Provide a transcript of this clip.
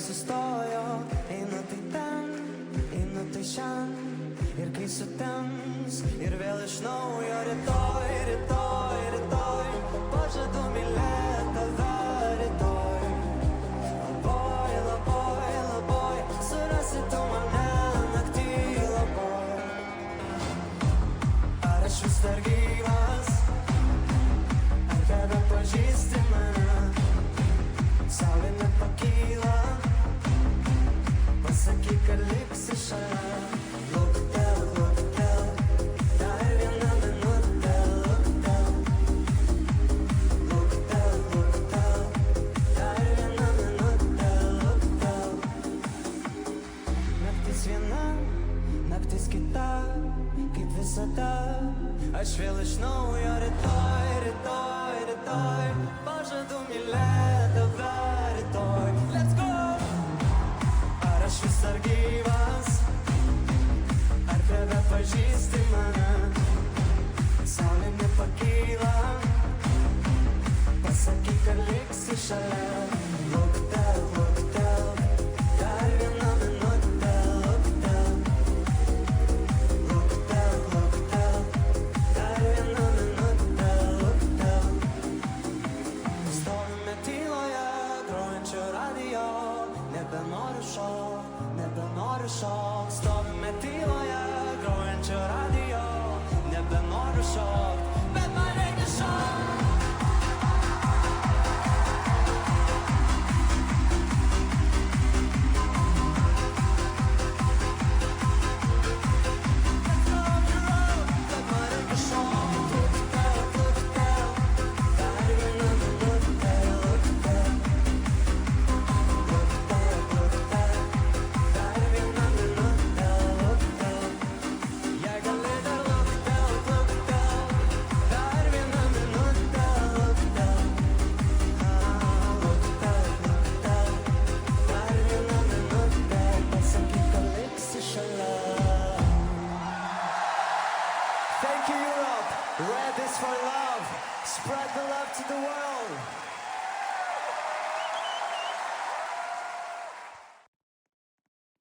nesustojo. Einu tai ten, einu tai šian, ir kai sutems, ir vėl iš naujo. Rytoj, rytoj, rytoj, pažadu mylėt tave rytoj. Labai, labai, labai, surasi tu mane naktį labai. Ar aš vis dar gyvas, ar tebe pažįsti mane? Saulė nepakyla, pasakyk, kad liksi šalia. Luktel, luktel, dar viena minutė. Luktel, luktel, luktel, dar viena minutė. Luktel. Naktis viena, naktis kita, kaip visada, aš vėl iš naujo